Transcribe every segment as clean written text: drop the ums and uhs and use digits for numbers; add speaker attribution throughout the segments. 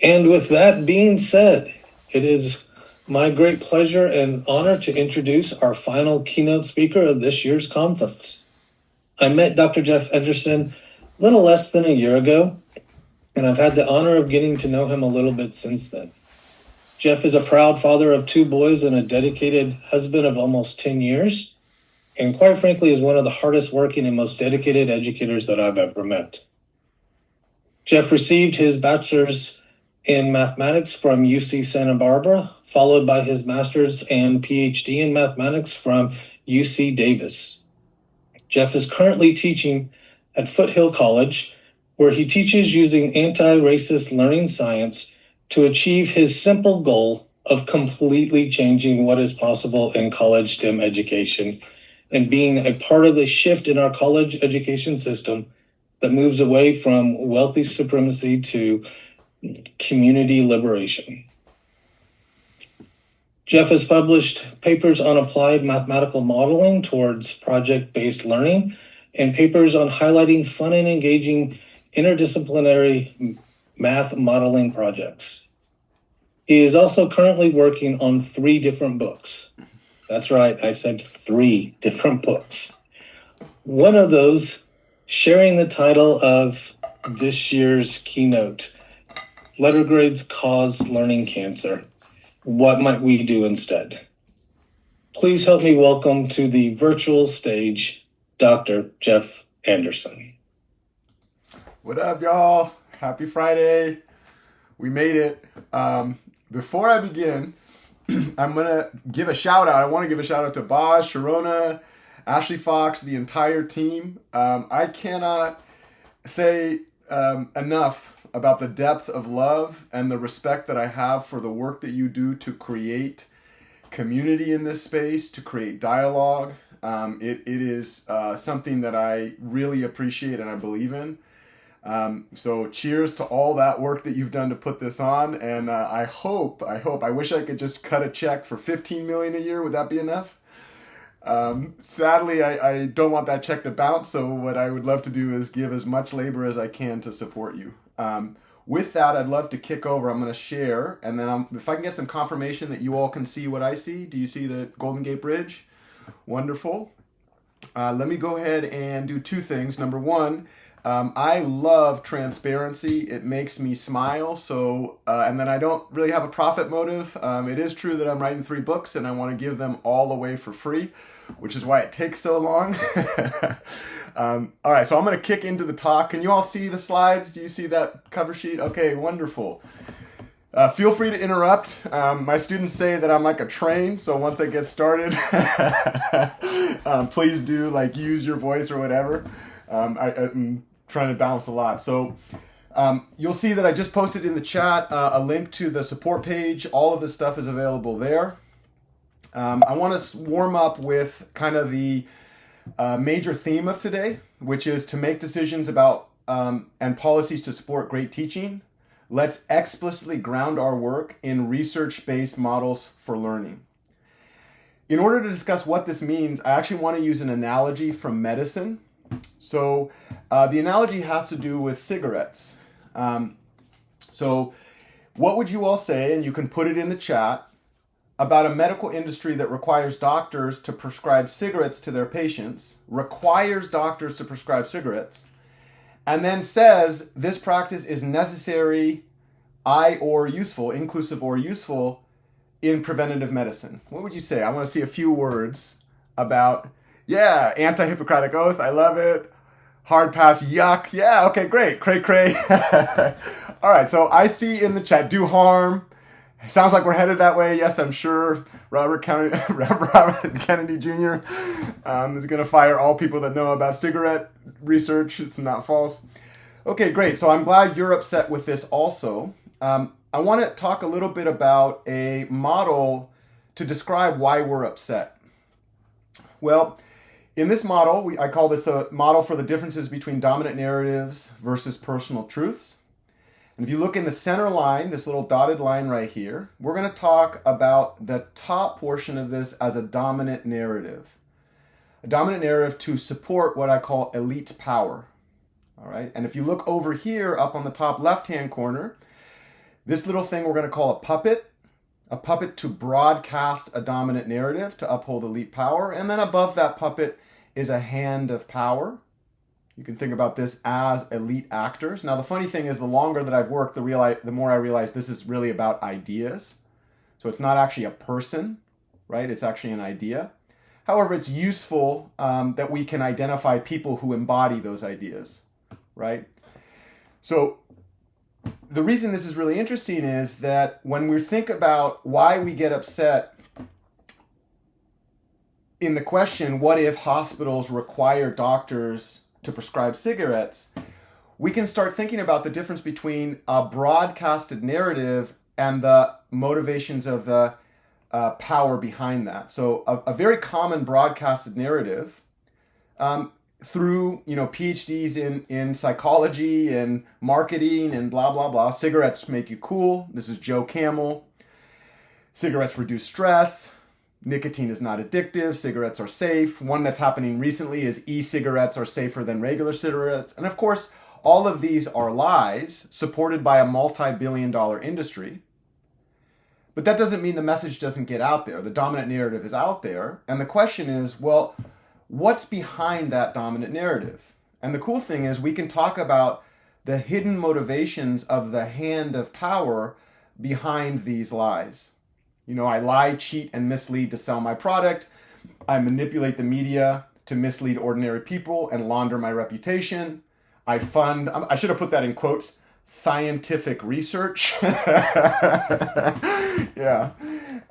Speaker 1: And with that being said, it is my great pleasure and honor to introduce our final keynote speaker of this year's conference. I met Dr. Jeff Anderson a little less than a year ago, and I've had the honor of getting to know him a little bit since then. Jeff is a proud father of 2 boys and a dedicated husband of almost 10 years, and quite frankly is one of the hardest working and most dedicated educators that I've ever met. Jeff received his bachelor's in mathematics from UC Santa Barbara, followed by his master's and PhD in mathematics from UC Davis. Jeff is currently teaching at Foothill College, where he teaches using anti-racist learning science to achieve his simple goal of completely changing what is possible in college STEM education and being a part of a shift in our college education system that moves away from wealthy supremacy to community liberation. Jeff has published papers on applied mathematical modeling towards project-based learning and papers on highlighting fun and engaging interdisciplinary math modeling projects. He is also currently working on 3 different books. That's right, I said 3 different books. One of those sharing the title of this year's keynote, Letter Grades Cause Learning Cancer. What might we do instead? Please help me welcome to the virtual stage, Dr. Jeff Anderson.
Speaker 2: What up, y'all? Happy Friday. We made it. Before I begin, I'm going to give a shout out. I want to give a shout out to Boz, Sharona, Ashley Fox, the entire team. I cannot say enough about the depth of love and the respect that I have for the work that you do to create community in this space, to create dialogue. It is something that I really appreciate and I believe in. So cheers to all that work that you've done to put this on. And I wish I could just cut a check for $15 million a year. Would that be enough? Sadly, I don't want that check to bounce. So what I would love to do is give as much labor as I can to support you. With that, I'd love to kick over. I'm going to share, and then if I can get some confirmation that you all can see what I see. Do you see the Golden Gate Bridge? Wonderful. Let me go ahead and do 2 things. Number 1, I love transparency. It makes me smile. So, and then I don't really have a profit motive. It is true that I'm writing 3 books and I want to give them all away for free, which is why it takes so long. All right, so I'm going to kick into the talk. Can you all see the slides? Do you see that cover sheet? Okay, wonderful. Feel free to interrupt. My students say that I'm like a train, so once I get started, please do use your voice or whatever. I'm trying to balance a lot. So you'll see that I just posted in the chat a link to the support page. All of this stuff is available there. I want to warm up with kind of the major theme of today, which is to make decisions about and policies to support great teaching. Let's explicitly ground our work in research-based models for learning. In order to discuss what this means, I actually want to use an analogy from medicine. So the analogy has to do with cigarettes. So what would you all say, and you can put it in the chat, about a medical industry that requires doctors to prescribe cigarettes to their patients, and then says this practice is necessary, or useful, inclusive or useful, in preventative medicine? What would you say? I want to see a few words about, anti-Hippocratic oath, I love it. Hard pass, yuck. Yeah, okay, great. Cray, cray. All right, so I see in the chat, do harm. Sounds like we're headed that way. Yes, I'm sure Robert Kennedy Jr. Is going to fire all people that know about cigarette research. It's not false. Okay, great. So I'm glad you're upset with this also. I want to talk a little bit about a model to describe why we're upset. Well, in this model, I call this a model for the differences between dominant narratives versus personal truths. And if you look in the center line, this little dotted line right here, we're going to talk about the top portion of this as a dominant narrative. A dominant narrative to support what I call elite power. All right. And if you look over here up on the top left-hand corner, This little thing we're going to call a puppet to broadcast a dominant narrative to uphold elite power. And then above that puppet is a hand of power. You can think about this as elite actors. Now, the funny thing is, the longer that I've worked, the more I realize this is really about ideas. So it's not actually a person, right? It's actually an idea. However, it's useful that we can identify people who embody those ideas, right? So the reason this is really interesting is that when we think about why we get upset in the question, what if hospitals require doctors to prescribe cigarettes, we can start thinking about the difference between a broadcasted narrative and the motivations of the power behind that. So a very common broadcasted narrative through PhDs in psychology and marketing and blah, blah, blah. Cigarettes make you cool. This is Joe Camel. Cigarettes reduce stress. Nicotine is not addictive. Cigarettes are safe. One that's happening recently is e-cigarettes are safer than regular cigarettes. And of course, all of these are lies supported by a multi-billion-dollar industry. But that doesn't mean the message doesn't get out there. The dominant narrative is out there. And the question is, well, what's behind that dominant narrative? And the cool thing is we can talk about the hidden motivations of the hand of power behind these lies. I lie, cheat, and mislead to sell my product. I manipulate the media to mislead ordinary people and launder my reputation. I should have put that in quotes, scientific research. Yeah.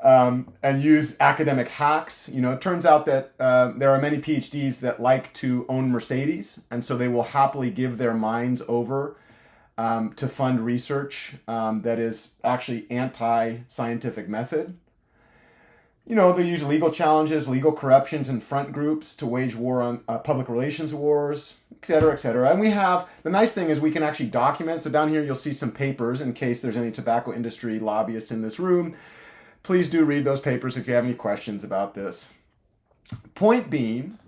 Speaker 2: And use academic hacks. It turns out that there are many PhDs that like to own Mercedes, and so they will happily give their minds over to fund research that is actually anti-scientific method. They use legal challenges, legal corruptions, and front groups to wage war on public relations wars, et cetera, et cetera. And the nice thing is we can actually document. So down here you'll see some papers in case there's any tobacco industry lobbyists in this room. Please do read those papers if you have any questions about this. Point being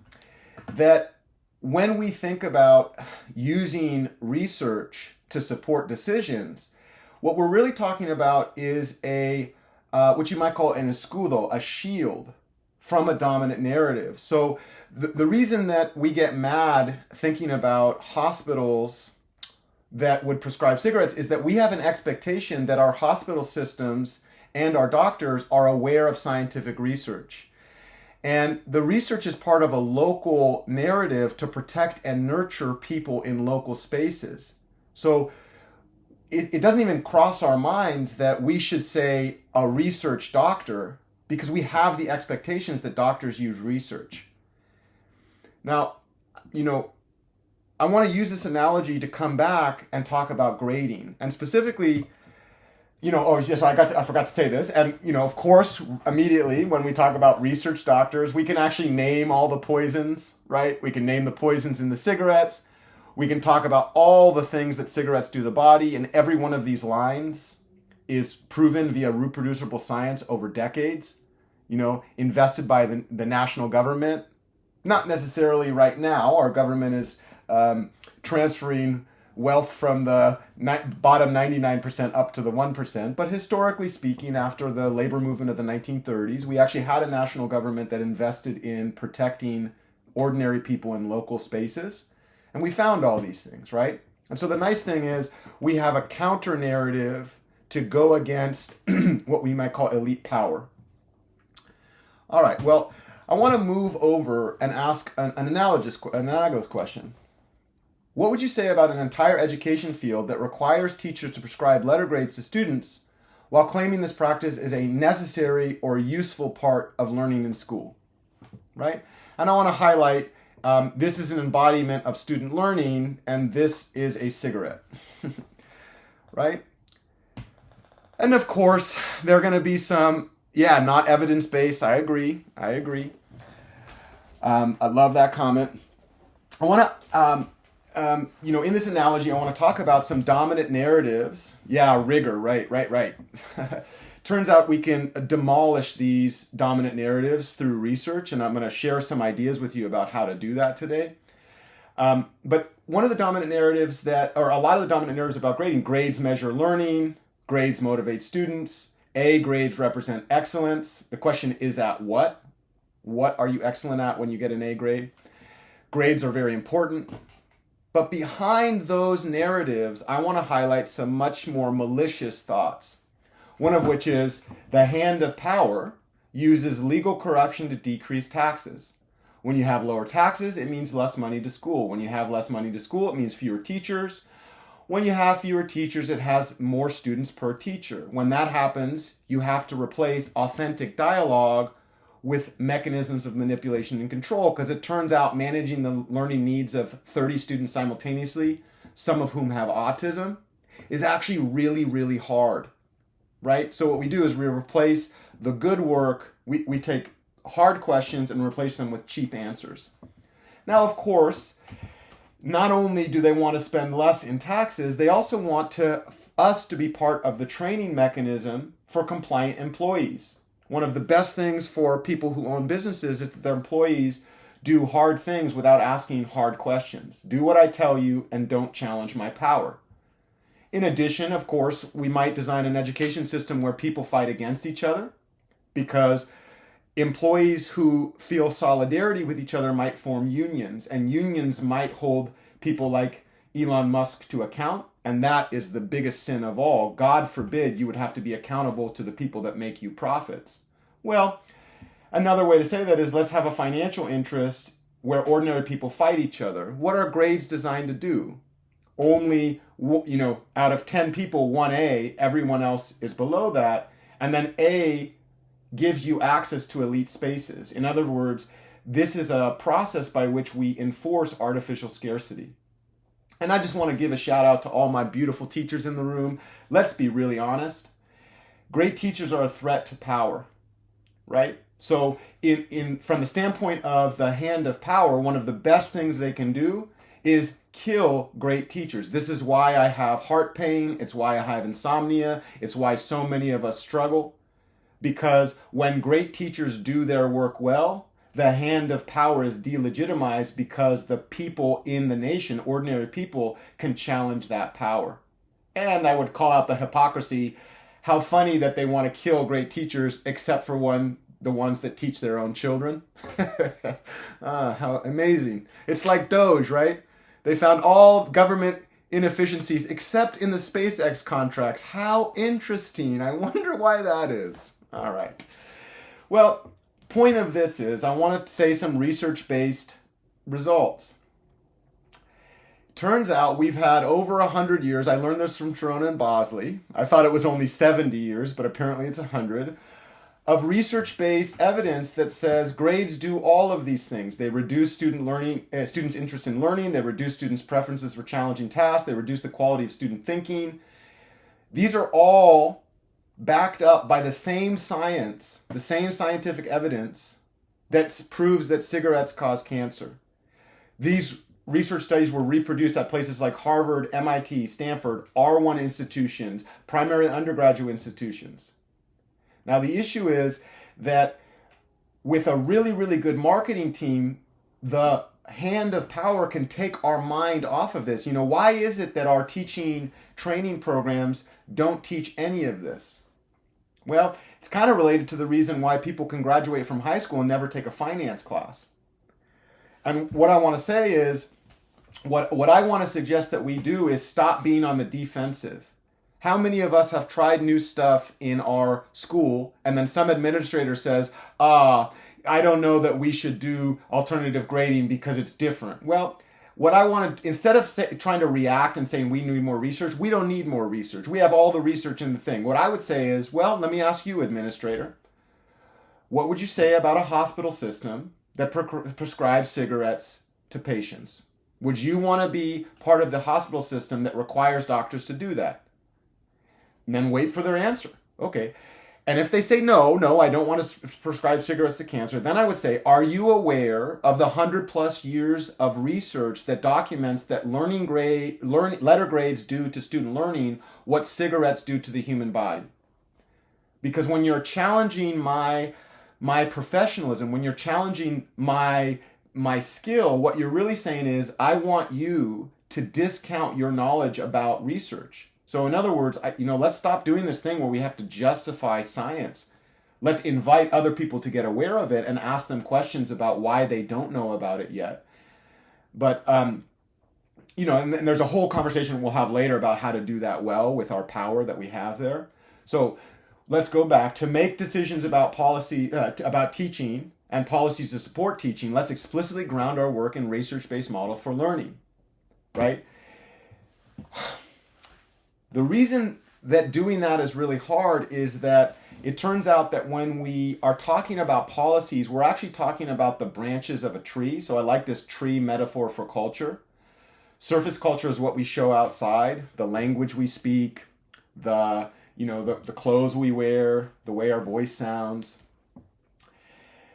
Speaker 2: that when we think about using research to support decisions, what we're really talking about is what you might call an escudo, a shield from a dominant narrative. So the reason that we get mad thinking about hospitals that would prescribe cigarettes is that we have an expectation that our hospital systems and our doctors are aware of scientific research. And the research is part of a local narrative to protect and nurture people in local spaces. So it doesn't even cross our minds that we should say a research doctor because we have the expectations that doctors use research. Now, I want to use this analogy to come back and talk about grading. And specifically, I forgot to say this. And, of course, immediately when we talk about research doctors, we can actually name all the poisons, right? We can name the poisons in the cigarettes. We can talk about all the things that cigarettes do to the body. And every one of these lines is proven via reproducible science over decades, invested by the national government. Not necessarily right now. Our government is transferring wealth from the bottom 99% up to the 1%. But historically speaking, after the labor movement of the 1930s, we actually had a national government that invested in protecting ordinary people in local spaces. And we found all these things, right? And so the nice thing is we have a counter narrative to go against what we might call elite power. All right, well, I want to move over and ask an analogous question. What would you say about an entire education field that requires teachers to prescribe letter grades to students while claiming this practice is a necessary or useful part of learning in school, right? And I want to highlight this is an embodiment of student learning, and this is a cigarette, right? And of course, there are going to be some, not evidence-based. I agree. I love that comment. I want to, in this analogy, I want to talk about some dominant narratives. Yeah, rigor, right. Turns out we can demolish these dominant narratives through research, and I'm going to share some ideas with you about how to do that today. But one of the dominant narratives a lot of the dominant narratives about grading, grades measure learning, Grades motivate students. A grades represent excellence. The question is at what? What are you excellent at when you get an A grade? Grades are very important. But behind those narratives, I want to highlight some much more malicious thoughts. One of which is the hand of power uses legal corruption to decrease taxes. When you have lower taxes, it means less money to school. When you have less money to school, it means fewer teachers. When you have fewer teachers, it has more students per teacher. When that happens, you have to replace authentic dialogue with mechanisms of manipulation and control, because it turns out managing the learning needs of 30 students simultaneously, some of whom have autism, is actually really, really hard, right? So what we do is we replace the good work, we take hard questions and replace them with cheap answers. Now, of course, not only do they want to spend less in taxes, they also want us to be part of the training mechanism for compliant employees. One of the best things for people who own businesses is that their employees do hard things without asking hard questions. Do what I tell you and don't challenge my power. In addition, of course, we might design an education system where people fight against each other, because employees who feel solidarity with each other might form unions, and unions might hold people like Elon Musk to account, and that is the biggest sin of all. God forbid you would have to be accountable to the people that make you profits. Well, another way to say that is, let's have a financial interest where ordinary people fight each other. What are grades designed to do? Only, out of 10 people, 1 A, everyone else is below that, and then A gives you access to elite spaces. In other words, this is a process by which we enforce artificial scarcity. And I just want to give a shout out to all my beautiful teachers in the room. Let's be really honest. Great teachers are a threat to power, right? So from the standpoint of the hand of power, one of the best things they can do is kill great teachers. This is why I have heart pain. It's why I have insomnia. It's why so many of us struggle. Because when great teachers do their work well, the hand of power is delegitimized, because the people in the nation, ordinary people, can challenge that power. And I would call out the hypocrisy. How funny that they want to kill great teachers, except for the ones that teach their own children. How amazing. It's like Doge, right? They found all government inefficiencies except in the SpaceX contracts. How interesting. I wonder why that is. All right. Well, point of this is I want to say some research-based results. Turns out we've had over 100 years. I learned this from Sharona and Bosley. I thought it was only 70 years, but apparently it's 100. Of research-based evidence that says grades do all of these things. They reduce students' interest in learning. They reduce students' preferences for challenging tasks. They reduce the quality of student thinking. These are all backed up by the same science, the same scientific evidence that proves that cigarettes cause cancer. These research studies were reproduced at places like Harvard, MIT, Stanford, R1 institutions, primary undergraduate institutions. Now, the issue is that with a really, really good marketing team, the hand of power can take our mind off of this. Why is it that our teaching training programs don't teach any of this? Well, it's kind of related to the reason why people can graduate from high school and never take a finance class. And what I want to say is, what I want to suggest that we do is stop being on the defensive. How many of us have tried new stuff in our school and then some administrator says, I don't know that we should do alternative grading because it's different. Well, what I want to, instead of trying to react and saying we need more research, we don't need more research. We have all the research in the thing. What I would say is, well, let me ask you, administrator, what would you say about a hospital system that prescribes cigarettes to patients? Would you want to be part of the hospital system that requires doctors to do that? And then wait for their answer. Okay. And if they say, no, I don't want to prescribe cigarettes to cancer, then I would say, are you aware of the 100+ years of research that documents that letter grades do to student learning what cigarettes do to the human body? Because when you're challenging my professionalism, when you're challenging my skill, what you're really saying is, I want you to discount your knowledge about research. So in other words, let's stop doing this thing where we have to justify science. Let's invite other people to get aware of it and ask them questions about why they don't know about it yet. But and then there's a whole conversation we'll have later about how to do that well with our power that we have there. So let's go back to make decisions about policy, about teaching and policies to support teaching. Let's explicitly ground our work in research-based model for learning, right? The reason that doing that is really hard is that it turns out that when we are talking about policies, we're actually talking about the branches of a tree. So I like this tree metaphor for culture. Surface culture is what we show outside, the language we speak, the clothes we wear, the way our voice sounds.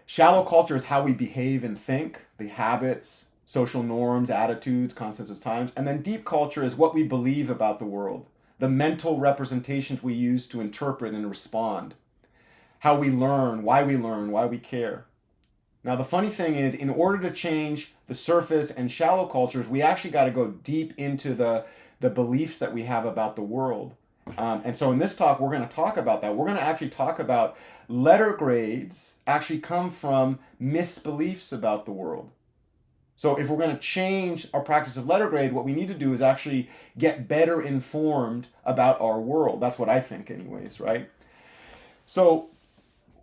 Speaker 2: Shallow culture is how we behave and think, the habits, social norms, attitudes, concepts of times. And then deep culture is what we believe about the world, the mental representations we use to interpret and respond, how we learn, why we care. Now, the funny thing is, in order to change the surface and shallow cultures, we actually got to go deep into the beliefs that we have about the world. And so in this talk, we're going to talk about that. We're going to actually talk about letter grades actually come from misbeliefs about the world. So if we're going to change our practice of letter grade, what we need to do is actually get better informed about our world. That's what I think anyways, right? So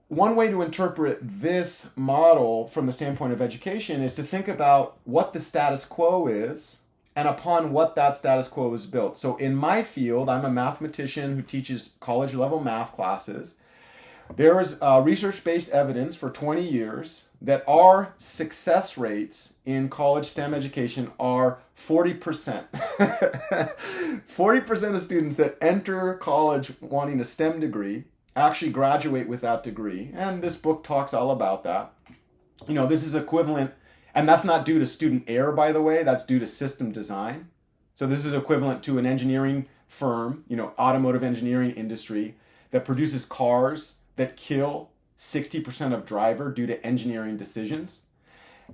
Speaker 2: one way to interpret this model from the standpoint of education is to think about what the status quo is and upon what that status quo is built. So in my field, I'm a mathematician who teaches college level math classes. There is research-based evidence for 20 years that our success rates in college STEM education are 40%. 40% of students that enter college wanting a STEM degree actually graduate with that degree. And this book talks all about that. This is equivalent, and that's not due to student error, by the way, that's due to system design. So this is equivalent to an engineering firm, automotive engineering industry that produces cars that kill 60% of driver due to engineering decisions.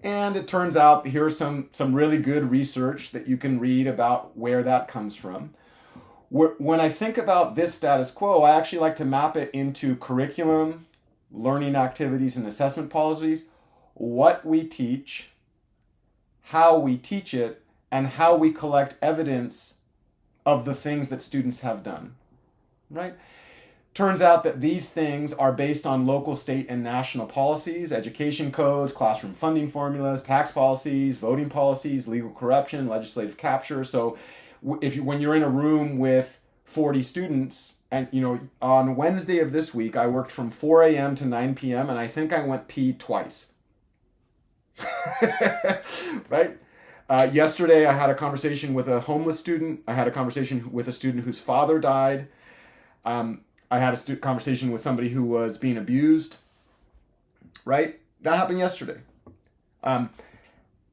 Speaker 2: And it turns out here's some really good research that you can read about where that comes from. When I think about this status quo, I actually like to map it into curriculum, learning activities, and assessment policies, what we teach, how we teach it, and how we collect evidence of the things that students have done, right? Turns out that these things are based on local, state, and national policies, education codes, classroom funding formulas, tax policies, voting policies, legal corruption, legislative capture. So when you're in a room with 40 students, and on Wednesday of this week, I worked from 4 a.m. to 9 p.m. and I think I went pee twice. Right? Yesterday, I had a conversation with a homeless student. I had a conversation with a student whose father died. I had a conversation with somebody who was being abused. Right? That happened yesterday.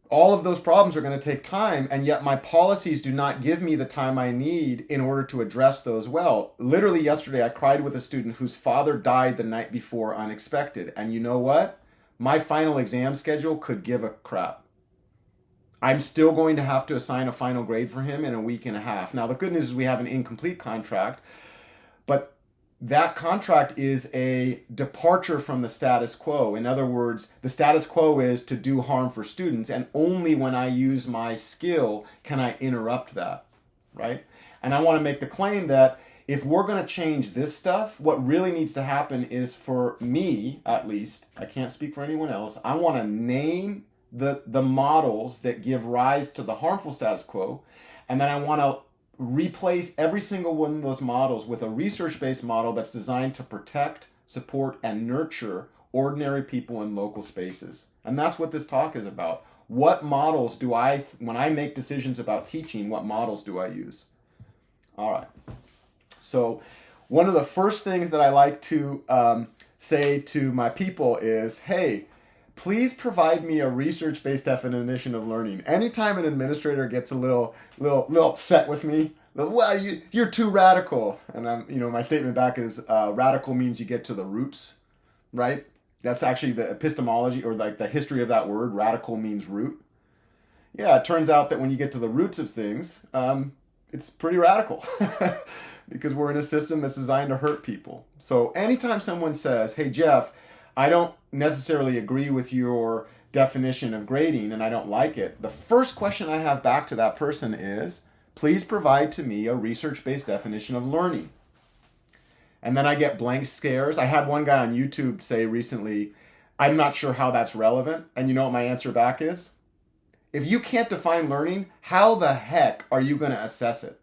Speaker 2: All of those problems are going to take time, and yet my policies do not give me the time I need in order to address those well. Literally yesterday, I cried with a student whose father died the night before unexpected. And you know what? My final exam schedule could give a crap. I'm still going to have to assign a final grade for him in a week and a half. Now, the good news is we have an incomplete contract, but that contract is a departure from the status quo. In other words, the status quo is to do harm for students, and only when I use my skill can I interrupt that, right? And I want to make the claim that if we're going to change this stuff, what really needs to happen is, for me at least, I can't speak for anyone else, I want to name the models that give rise to the harmful status quo, and then I want to replace every single one of those models with a research-based model that's designed to protect, support, and nurture ordinary people in local spaces. And that's what this talk is about. What models do when I make decisions about teaching, what models do I use? All right. So one of the first things that I like to say to my people is, hey, please provide me a research-based definition of learning. Anytime an administrator gets a little upset with me, well, you're too radical. And my statement back is radical means you get to the roots, right? That's actually the epistemology, or like the history of that word. Radical means root. Yeah, it turns out that when you get to the roots of things, it's pretty radical because we're in a system that's designed to hurt people. So anytime someone says, hey, Jeff, I don't necessarily agree with your definition of grading and I don't like it, the first question I have back to that person is, please provide to me a research-based definition of learning. And then I get blank stares. I had one guy on YouTube say recently, I'm not sure how that's relevant. And you know what my answer back is? If you can't define learning, how the heck are you going to assess it?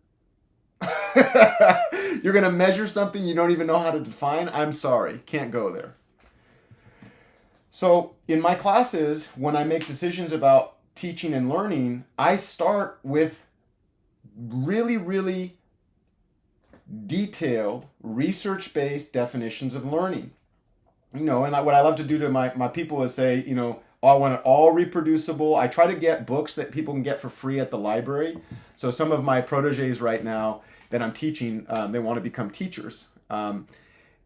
Speaker 2: You're going to measure something you don't even know how to define? I'm sorry, can't go there. So in my classes, when I make decisions about teaching and learning, I start with really, really detailed research-based definitions of learning. And what I love to do to my people is say, I want it all reproducible. I try to get books that people can get for free at the library. So some of my proteges right now that I'm teaching, they want to become teachers. And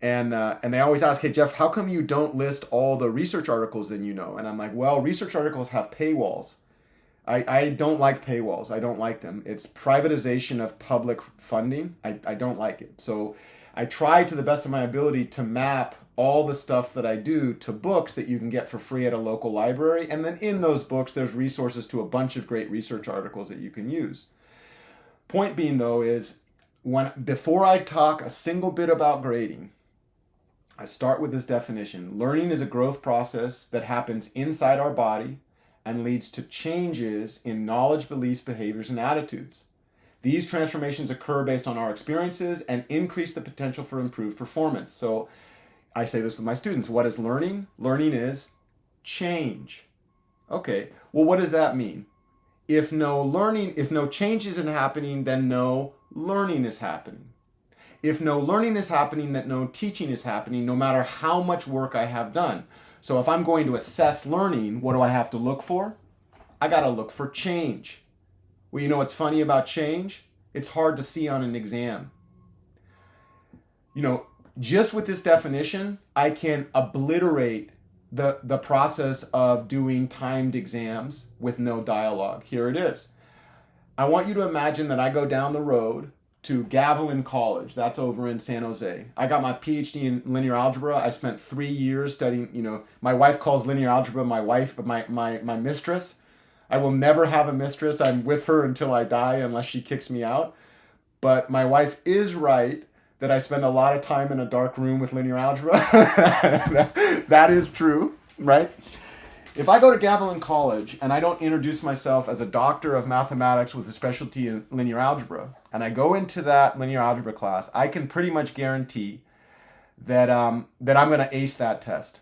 Speaker 2: they always ask, hey, Jeff, how come you don't list all the research articles that you know? And I'm like, well, research articles have paywalls. I don't like paywalls. I don't like them. It's privatization of public funding. I don't like it. So I try to the best of my ability to map all the stuff that I do to books that you can get for free at a local library. And then in those books, there's resources to a bunch of great research articles that you can use. Point being, though, is before I talk a single bit about grading, I start with this definition. Learning is a growth process that happens inside our body and leads to changes in knowledge, beliefs, behaviors, and attitudes. These transformations occur based on our experiences and increase the potential for improved performance. So I say this with my students. What is learning? Learning is change. Okay, well, what does that mean? If no change isn't happening, then no learning is happening. If no learning is happening, then no teaching is happening, no matter how much work I have done. So if I'm going to assess learning, what do I have to look for? I got to look for change. Well, you know what's funny about change? It's hard to see on an exam. Just with this definition, I can obliterate the process of doing timed exams with no dialogue. Here it is. I want you to imagine that I go down the road to Gavilan College. That's over in San Jose. I got my PhD in linear algebra. I spent 3 years studying, my wife calls linear algebra my mistress. I will never have a mistress. I'm with her until I die unless she kicks me out. But my wife is right that I spend a lot of time in a dark room with linear algebra. That is true, right? If I go to Gavilan College and I don't introduce myself as a doctor of mathematics with a specialty in linear algebra, and I go into that linear algebra class, I can pretty much guarantee that I'm going to ace that test.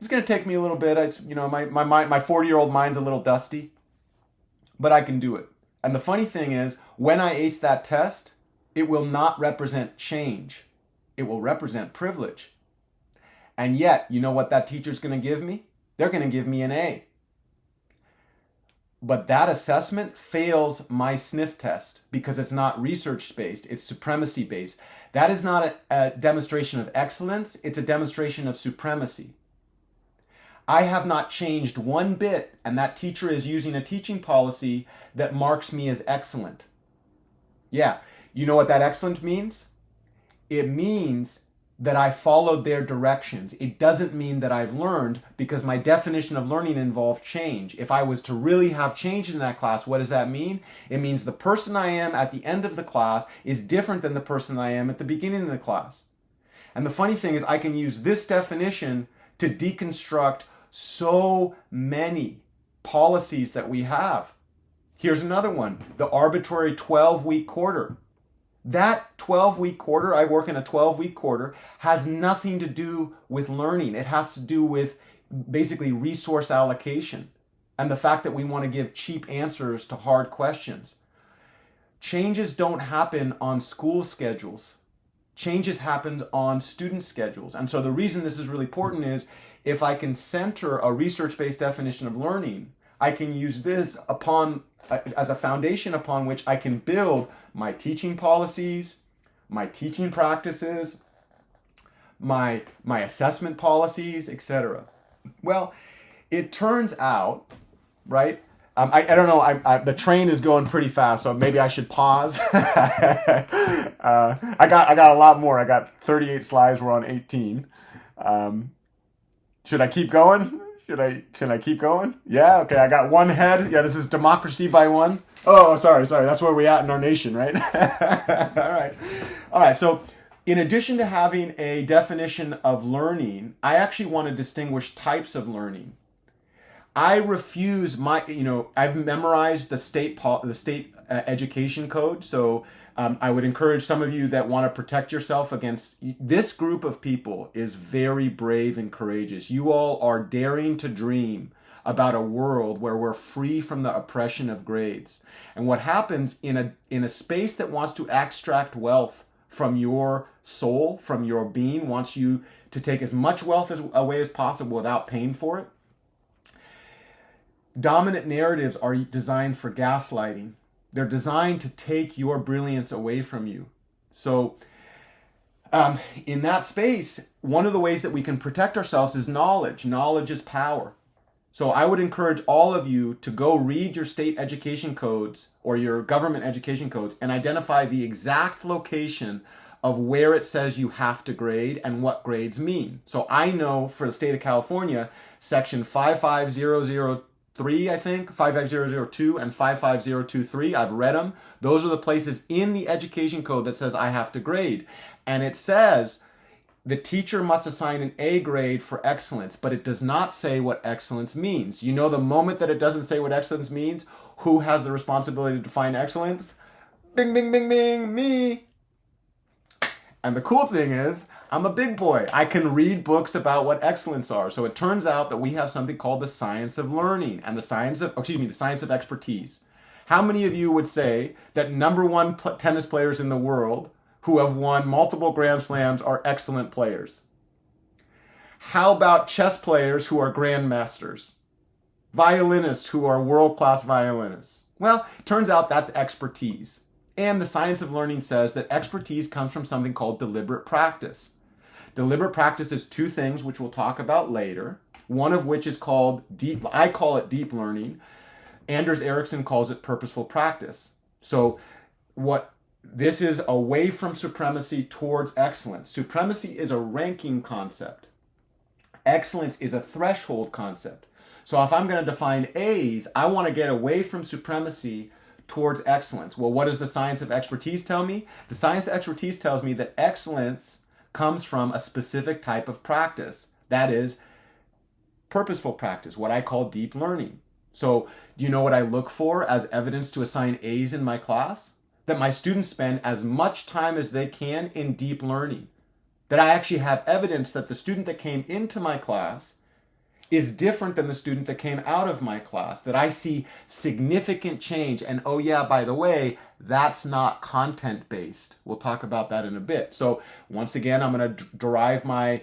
Speaker 2: It's going to take me a little bit. My 40-year-old mind's a little dusty, but I can do it. And the funny thing is, when I ace that test, it will not represent change. It will represent privilege. And yet, you know what that teacher's going to give me? They're going to give me an A. But that assessment fails my sniff test because it's not research-based, it's supremacy-based. That is not a demonstration of excellence, it's a demonstration of supremacy. I have not changed one bit, and that teacher is using a teaching policy that marks me as excellent. Yeah, you know what that excellent means? It means that I followed their directions. It doesn't mean that I've learned, because my definition of learning involved change. If I was to really have change in that class, what does that mean? It means the person I am at the end of the class is different than the person I am at the beginning of the class. And the funny thing is, I can use this definition to deconstruct so many policies that we have. Here's another one, the arbitrary 12-week quarter. That 12-week quarter, I work in a 12-week quarter, has nothing to do with learning. It has to do with basically resource allocation and the fact that we want to give cheap answers to hard questions. Changes don't happen on school schedules. Changes happen on student schedules. And so the reason this is really important is if I can center a research-based definition of learning, I can use this as a foundation upon which I can build my teaching policies, my teaching practices, my assessment policies, etc. Well, it turns out, right, I don't know. The train is going pretty fast, so maybe I should pause. I got a lot more. I got 38 slides. We're on 18. Should I keep going? Can I keep going? Yeah. Okay. I got one head. Yeah. This is democracy by one. Oh, sorry. That's where we at in our nation, right? All right. So, in addition to having a definition of learning, I actually want to distinguish types of learning. I refuse I've memorized the state education code. So I would encourage some of you that want to protect yourself against this group of people is very brave and courageous. You all are daring to dream about a world where we're free from the oppression of grades. And what happens in a space that wants to extract wealth from your soul, from your being, wants you to take as much wealth away as possible without paying for it. Dominant narratives are designed for gaslighting. They're designed to take your brilliance away from you. So in that space, one of the ways that we can protect ourselves is knowledge. Knowledge is power. So I would encourage all of you to go read your state education codes or your government education codes and identify the exact location of where it says you have to grade and what grades mean. So I know for the state of California, section 55003, I think, 55002 and 55023, I've read them. Those are the places in the education code that says I have to grade. And it says the teacher must assign an A grade for excellence, but it does not say what excellence means. You know, the moment that it doesn't say what excellence means, who has the responsibility to define excellence? Bing, bing, bing, bing, me. And the cool thing is, I'm a big boy. I can read books about what excellence are. So it turns out that we have something called the science of learning and the science of expertise. How many of you would say that number one tennis players in the world who have won multiple Grand Slams are excellent players? How about chess players who are grandmasters? Violinists who are world-class violinists? Well, it turns out that's expertise. And the science of learning says that expertise comes from something called deliberate practice. Deliberate practice is two things, which we'll talk about later. One of which is called I call it deep learning. Anders Ericsson calls it purposeful practice. So this is away from supremacy towards excellence. Supremacy is a ranking concept. Excellence is a threshold concept. So if I'm going to define A's, I want to get away from supremacy towards excellence. Well, what does the science of expertise tell me? The science of expertise tells me that excellence comes from a specific type of practice. That is purposeful practice, what I call deep learning. So do you know what I look for as evidence to assign A's in my class? That my students spend as much time as they can in deep learning. That I actually have evidence that the student that came into my class is different than the student that came out of my class, that I see significant change. And oh yeah, by the way, that's not content-based. We'll talk about that in a bit. So once again, I'm going to derive my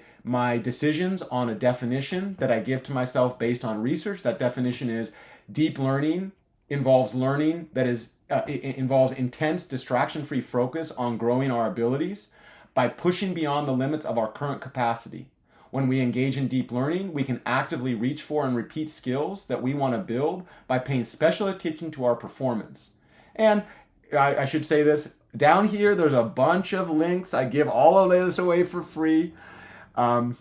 Speaker 2: decisions on a definition that I give to myself based on research. That definition is deep learning involves learning that is involves intense distraction-free focus on growing our abilities by pushing beyond the limits of our current capacity. When we engage in deep learning, we can actively reach for and repeat skills that we want to build by paying special attention to our performance. And I should say this, down here there's a bunch of links. I give all of this away for free. I'll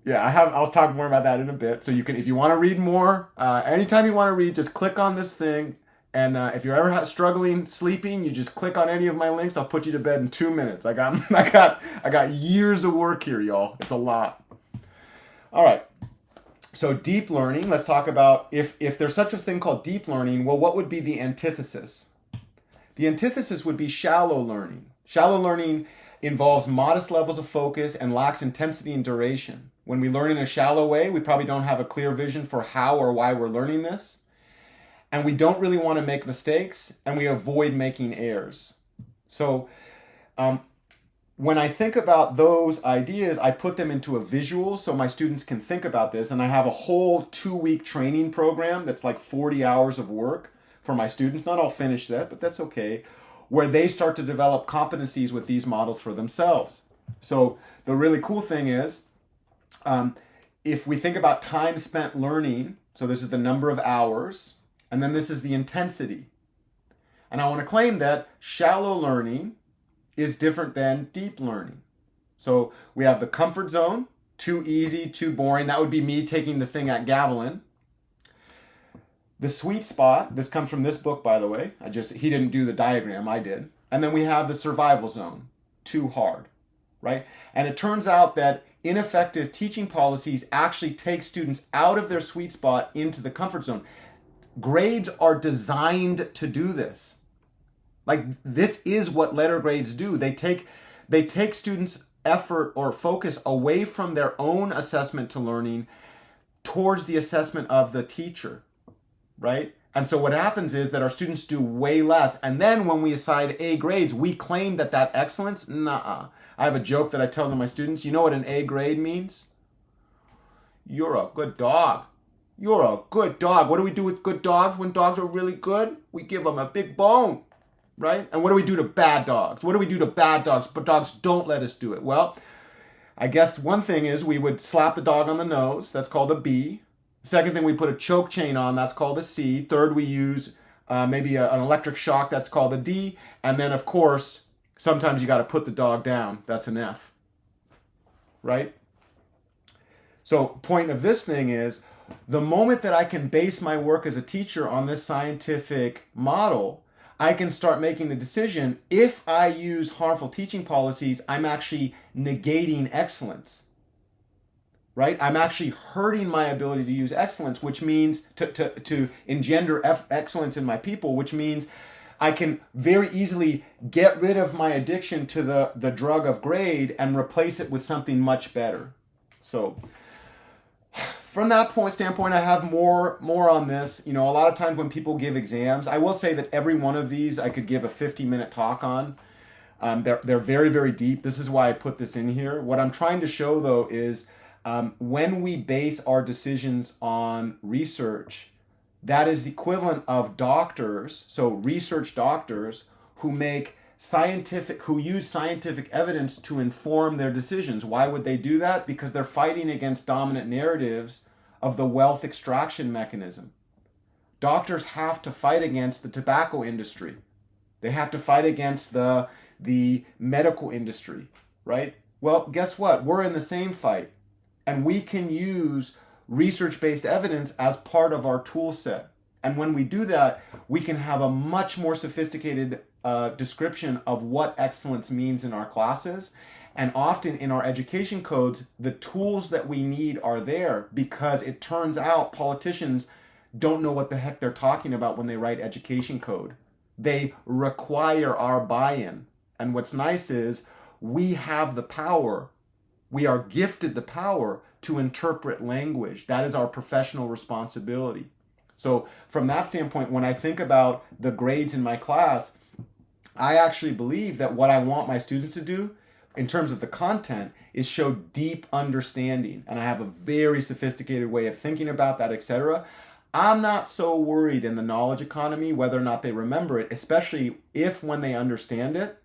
Speaker 2: talk more about that in a bit. So you can, if you want to read more, anytime you want to read, just click on this thing. And if you're ever struggling sleeping, you just click on any of my links. I'll put you to bed in 2 minutes. I got years of work here, y'all. It's a lot. All right. So deep learning. Let's talk about if there's such a thing called deep learning. Well, what would be the antithesis? The antithesis would be shallow learning. Shallow learning involves modest levels of focus and lacks intensity and duration. When we learn in a shallow way, we probably don't have a clear vision for how or why we're learning this. And we don't really want to make mistakes, and we avoid making errors. So when I think about those ideas, I put them into a visual so my students can think about this. And I have a whole 2-week training program that's like 40 hours of work for my students. Not all finished yet, but that's okay, where they start to develop competencies with these models for themselves. So the really cool thing is, if we think about time spent learning, so this is the number of hours, And then this is the intensity. And I want to claim that shallow learning is different than deep learning. So we have the comfort zone, too easy, too boring. That would be me taking the thing at Gavilan. The sweet spot, this comes from this book, by the way. He didn't do the diagram, I did. And then we have the survival zone, too hard, right? And it turns out that ineffective teaching policies actually take students out of their sweet spot into the comfort zone. Grades are designed to do this. Like, this is what letter grades do. They take students' effort or focus away from their own assessment to learning towards the assessment of the teacher, right? And so what happens is that our students do way less. And then when we assign A grades, we claim that excellence, nuh-uh. I have a joke that I tell to my students. You know what an A grade means? You're a good dog. You're a good dog. What do we do with good dogs when dogs are really good? We give them a big bone, right? And what do we do to bad dogs? What do we do to bad dogs? But dogs don't let us do it. Well, I guess one thing is we would slap the dog on the nose. That's called a B. Second thing, we put a choke chain on. That's called a C. Third, we use maybe an electric shock. That's called a D. And then, of course, sometimes you got to put the dog down. That's an F, right? So point of this thing is, the moment that I can base my work as a teacher on this scientific model, I can start making the decision, if I use harmful teaching policies, I'm actually negating excellence, right? I'm actually hurting my ability to use excellence, which means to engender excellence in my people, which means I can very easily get rid of my addiction to the drug of grade and replace it with something much better. So from that standpoint, I have more on this. You know, a lot of times when people give exams, I will say that every one of these I could give a 50-minute talk on. They're very, very deep. This is why I put this in here. What I'm trying to show, though, is when we base our decisions on research, that is the equivalent of doctors, so research doctors who use scientific evidence to inform their decisions. Why would they do that? Because they're fighting against dominant narratives of the wealth extraction mechanism. Doctors have to fight against the tobacco industry. They have to fight against the medical industry, right? Well, guess what? We're in the same fight. And we can use research-based evidence as part of our tool set. And when we do that, we can have a much more sophisticated description of what excellence means in our classes. And often in our education codes, the tools that we need are there, because it turns out politicians don't know what the heck they're talking about when they write education code. They require our buy-in. And what's nice is we have the power. We are gifted the power to interpret language. That is our professional responsibility. So from that standpoint, when I think about the grades in my class, I actually believe that what I want my students to do in terms of the content is show deep understanding. And I have a very sophisticated way of thinking about that, etc. I'm not so worried in the knowledge economy whether or not they remember it, especially if when they understand it,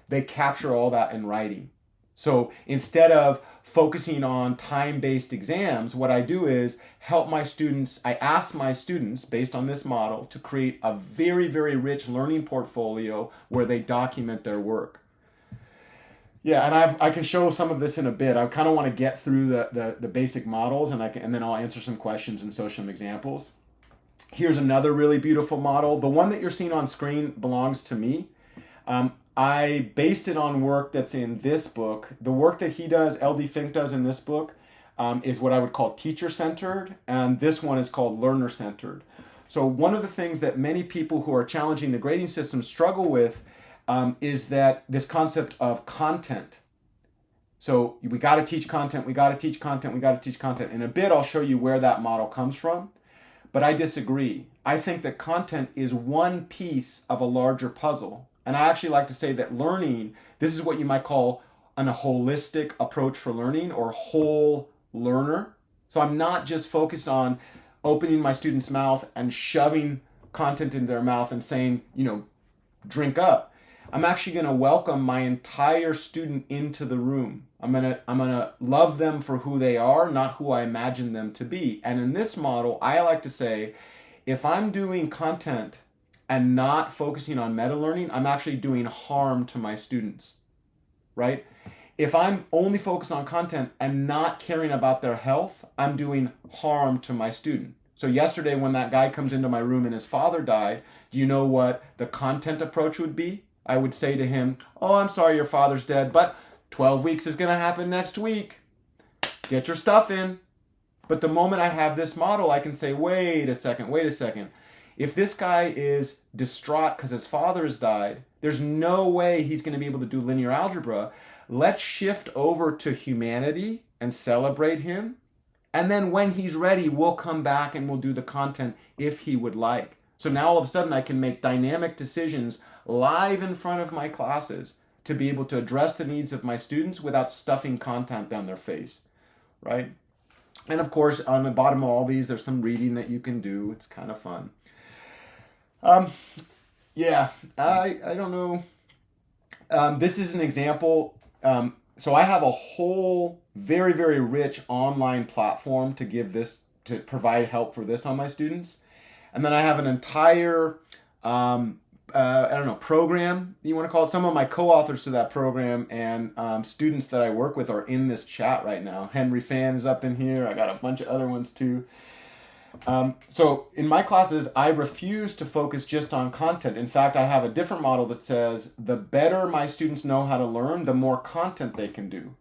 Speaker 2: they capture all that in writing. So instead of focusing on time-based exams, what I do is I ask my students, based on this model, to create a very, very rich learning portfolio where they document their work. Yeah, and I can show some of this in a bit. I kind of want to get through the basic models, and then I'll answer some questions and show some examples. Here's another really beautiful model. The one that you're seeing on screen belongs to me. I based it on work that's in this book. The work that he does, LD Fink does in this book, is what I would call teacher-centered, and this one is called learner-centered. So one of the things that many people who are challenging the grading system struggle with is that this concept of content. So we got to teach content, we got to teach content, we got to teach content. In a bit, I'll show you where that model comes from, but I disagree. I think that content is one piece of a larger puzzle. And I actually like to say that learning, this is what you might call a holistic approach for learning, or whole learner. So I'm not just focused on opening my student's mouth and shoving content in their mouth and saying, drink up. I'm actually going to welcome my entire student into the room. I'm going to love them for who they are, not who I imagine them to be. And in this model, I like to say, If I'm doing content and not focusing on meta learning, I'm actually doing harm to my students, right? If I'm only focused on content and not caring about their health, I'm doing harm to my student. So yesterday when that guy comes into my room and his father died, do you know what the content approach would be? I would say to him, oh, I'm sorry your father's dead, but 12 weeks is going to happen next week. Get your stuff in. But the moment I have this model, I can say, wait a second. If this guy is distraught because his father has died, there's no way he's going to be able to do linear algebra. Let's shift over to humanity and celebrate him. And then when he's ready, we'll come back and we'll do the content if he would like. So now all of a sudden I can make dynamic decisions live in front of my classes to be able to address the needs of my students without stuffing content down their face, right? And of course, on the bottom of all these, there's some reading that you can do. It's kind of fun. Yeah, I don't know. This is an example. So I have a whole very, very rich online platform to give this, to provide help for this on my students. And then I have an entire, program, you want to call it. Some of my co-authors to that program and students that I work with are in this chat right now. Henry Fan is up in here. I got a bunch of other ones too. So in my classes, I refuse to focus just on content. In fact, I have a different model that says the better my students know how to learn, the more content they can do.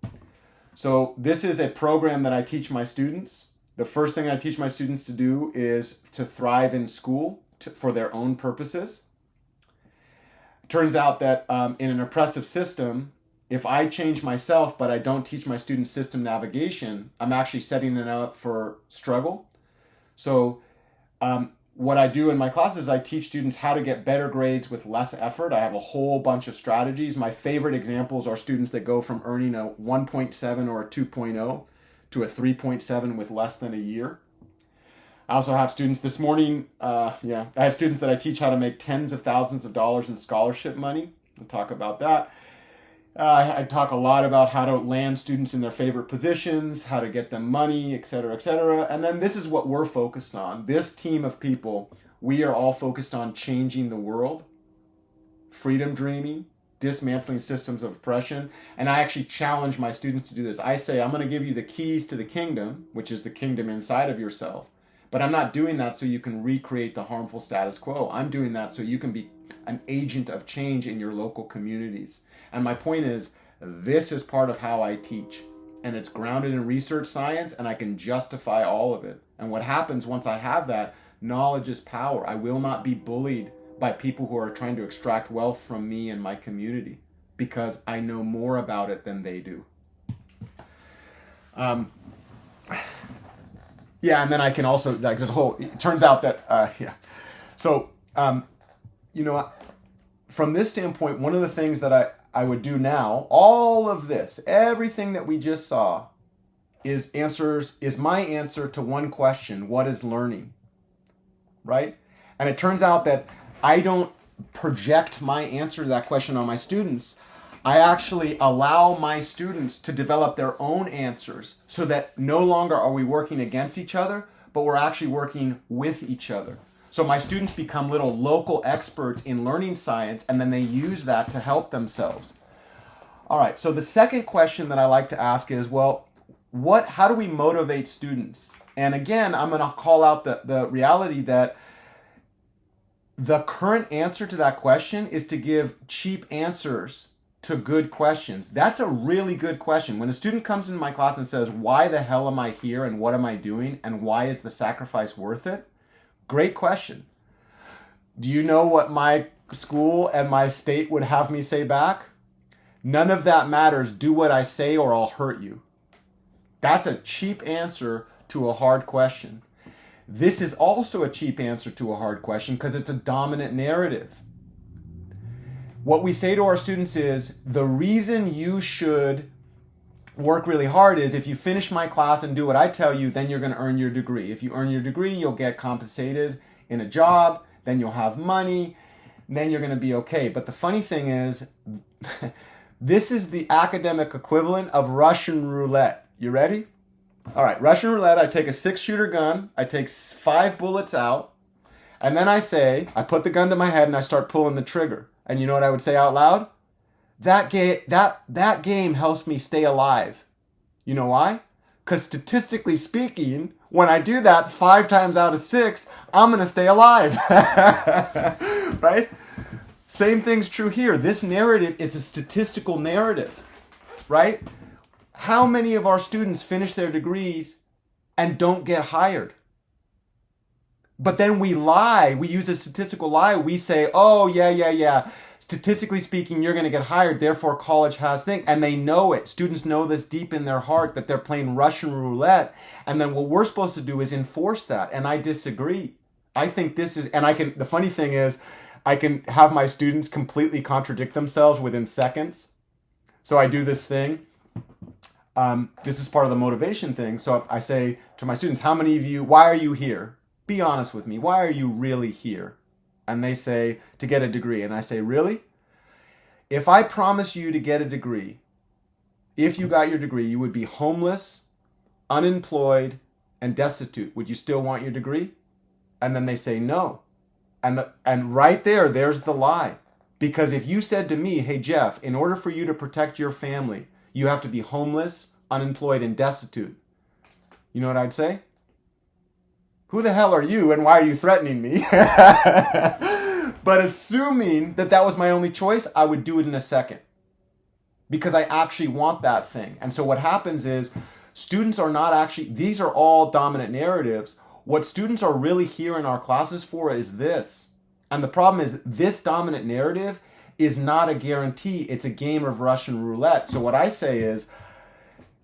Speaker 2: So this is a program that I teach my students. The first thing I teach my students to do is to thrive in school for their own purposes. Turns out that in an oppressive system, if I change myself but I don't teach my students system navigation, I'm actually setting them up for struggle. So what I do in my classes, I teach students how to get better grades with less effort. I have a whole bunch of strategies. My favorite examples are students that go from earning a 1.7 or a 2.0 to a 3.7 with less than a year. I also have students this morning, I have students that I teach how to make tens of thousands of dollars in scholarship money. We'll talk about that. I talk a lot about how to land students in their favorite positions, how to get them money, et cetera, et cetera. And then this is what we're focused on. This team of people, we are all focused on changing the world, freedom dreaming, dismantling systems of oppression. And I actually challenge my students to do this. I say, I'm going to give you the keys to the kingdom, which is the kingdom inside of yourself. But I'm not doing that so you can recreate the harmful status quo. I'm doing that so you can be an agent of change in your local communities. And my point is, this is part of how I teach. And it's grounded in research science, and I can justify all of it. And what happens once I have that, knowledge is power. I will not be bullied by people who are trying to extract wealth from me and my community because I know more about it than they do. Yeah, and then I can also, like, there's a whole, it turns out that, So, from this standpoint, one of the things that I would do now, all of this, everything that we just saw is my answer to one question: what is learning? Right? And it turns out that I don't project my answer to that question on my students. I actually allow my students to develop their own answers so that no longer are we working against each other, but we're actually working with each other. So my students become little local experts in learning science, and then they use that to help themselves. All right, so the second question that I like to ask is, well, how do we motivate students? And again, I'm going to call out the reality that the current answer to that question is to give cheap answers to good questions. That's a really good question. When a student comes into my class and says, why the hell am I here and what am I doing and why is the sacrifice worth it? Great question. Do you know what my school and my state would have me say back? None of that matters. Do what I say or I'll hurt you. That's a cheap answer to a hard question. This is also a cheap answer to a hard question because it's a dominant narrative. What we say to our students is, the reason you should work really hard is if you finish my class and do what I tell you, then you're going to earn your degree. If you earn your degree, you'll get compensated in a job, then you'll have money, then you're going to be okay. But the funny thing is, this is the academic equivalent of Russian roulette. You ready? All right, Russian roulette, I take a 6-shooter gun, I take 5 bullets out, And then I put the gun to my head and I start pulling the trigger. And you know what I would say out loud? That game helps me stay alive. You know why? Because statistically speaking, when I do that 5 times out of 6, I'm going to stay alive. Right? Same thing's true here. This narrative is a statistical narrative. Right? How many of our students finish their degrees and don't get hired? But then we lie. We use a statistical lie. We say, oh, yeah. Statistically speaking, you're going to get hired. Therefore, college has things. And they know it. Students know this deep in their heart that they're playing Russian roulette. And then what we're supposed to do is enforce that. And I disagree. I think this is, and the funny thing is, I can have my students completely contradict themselves within seconds. So I do this thing. This is part of the motivation thing. So I say to my students, how many of you, why are you here? Be honest with me. Why are you really here? And they say, to get a degree. And I say, really? If I promise you to get a degree, if you got your degree, you would be homeless, unemployed, and destitute. Would you still want your degree? And then they say no. And right there's the lie. Because if you said to me, hey, Jeff, in order for you to protect your family, you have to be homeless, unemployed, and destitute. You know what I'd say? Who the hell are you and why are you threatening me? But assuming that was my only choice, I would do it in a second. Because I actually want that thing. And so what happens is students are not actually, these are all dominant narratives. What students are really here in our classes for is this. And the problem is this dominant narrative is not a guarantee. It's a game of Russian roulette. So what I say is,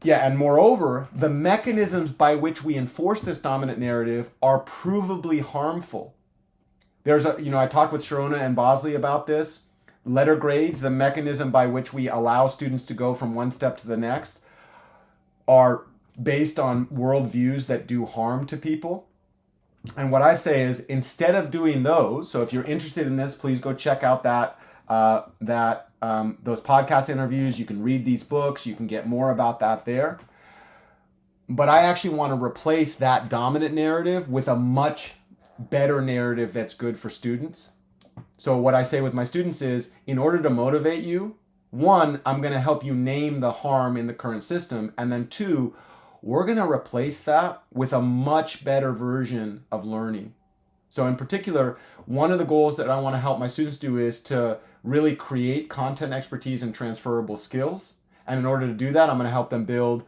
Speaker 2: and moreover, the mechanisms by which we enforce this dominant narrative are provably harmful. I talked with Sharona and Bosley about this. Letter grades, the mechanism by which we allow students to go from one step to the next, are based on worldviews that do harm to people. And what I say is, instead of doing those, so if you're interested in this, please go check out those podcast interviews. You can read these books. You can get more about that there. But I actually want to replace that dominant narrative with a much better narrative that's good for students. So what I say with my students is, in order to motivate you, 1, I'm going to help you name the harm in the current system. And then 2, we're going to replace that with a much better version of learning. So in particular, one of the goals that I want to help my students do is to really create content expertise and transferable skills. And in order to do that, I'm going to help them build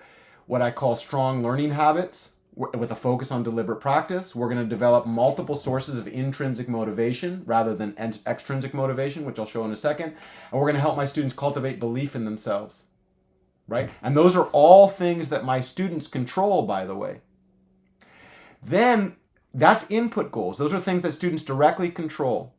Speaker 2: what I call strong learning habits with a focus on deliberate practice. We're going to develop multiple sources of intrinsic motivation rather than extrinsic motivation, which I'll show in a second. And we're going to help my students cultivate belief in themselves, right? And those are all things that my students control, by the way. Then that's input goals. Those are things that students directly control.